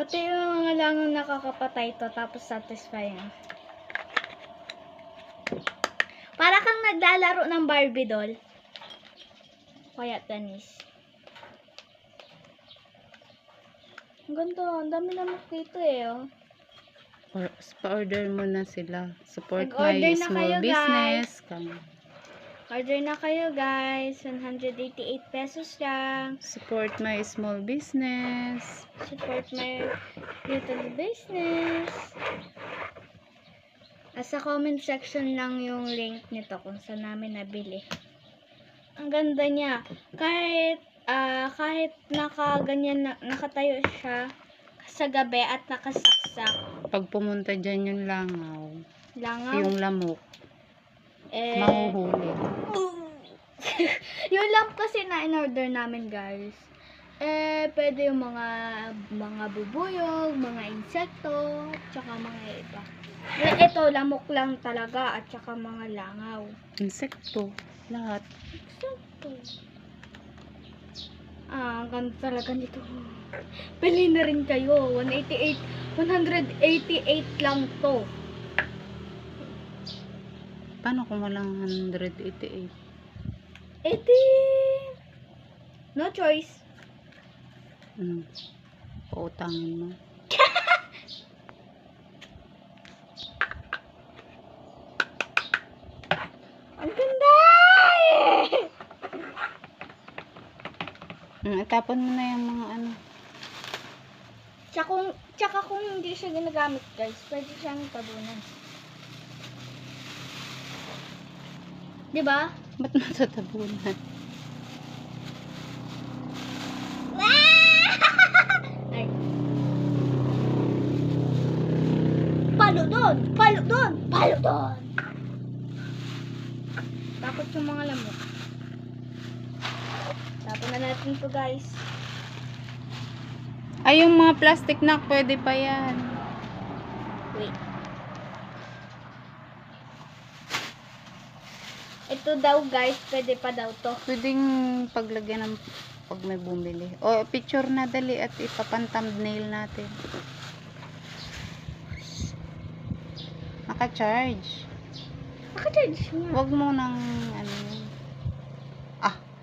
Pati yung mga langang nakakapatay to, tapos satisfying. Para kang naglalaro ng Barbie doll. Kaya tennis. Ang ganda, ang dami naman dito eh, oh. Pa-order mo na sila. Support Nag-order my na small kayo, business. Order na kayo guys, 188 pesos lang. Support my small business. Support my little business. Sa comment section lang yung link nito kung saan namin nabili. Ang ganda niya. Kahit nakaganyan, nakatayo siya sa gabi at nakasaksak. Pag pumunta dyan yung langaw, yung lamok, mahuhuli. Yung lamp kasi na in-order namin guys. Pwede yung mga bubuyog, mga insekto, tsaka mga iba. Ito, lamok lang talaga at tsaka mga langaw. Insekto, lahat. Insekto. Ang ganda talaga nito. Pili na rin kayo. 188 lang to. Paano kung walang 188? No choice. Pautangin mo. Ang ganda! Itapon mo na yung mga ano. Tsaka kung hindi siya ginagamit guys, pwede siyang tabunan. Diba? Ba't matatabunan? Ay. Palo doon! Palo doon! Palo doon! Takot yung mga lamok. Tapon na natin to guys. Ay, yung mga plastic na, pwede pa yan. Wait. Ito daw guys, pwede pa daw to. Pwedeng paglagyan ng pag may bumili. O, picture na dali at ipapan-thumbnail natin. Naka-charge. Naka-charge nga. Huwag mo nang ano.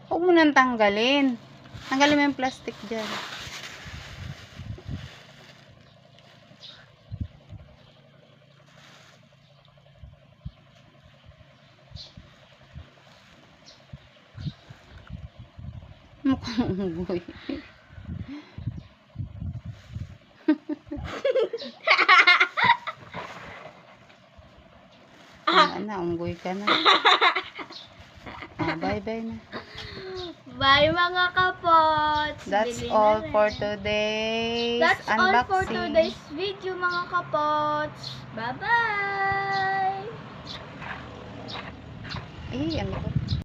Huwag mo nang tanggalin. Tanggalin mo yung plastic dyan. Mukhang unggoy. Unggoy ka na. Bye-bye na. Bye mga kapots! That's Bili all na for rin. today's That's all for unboxing. today's video mga kapots. Bye-bye! Ano ba?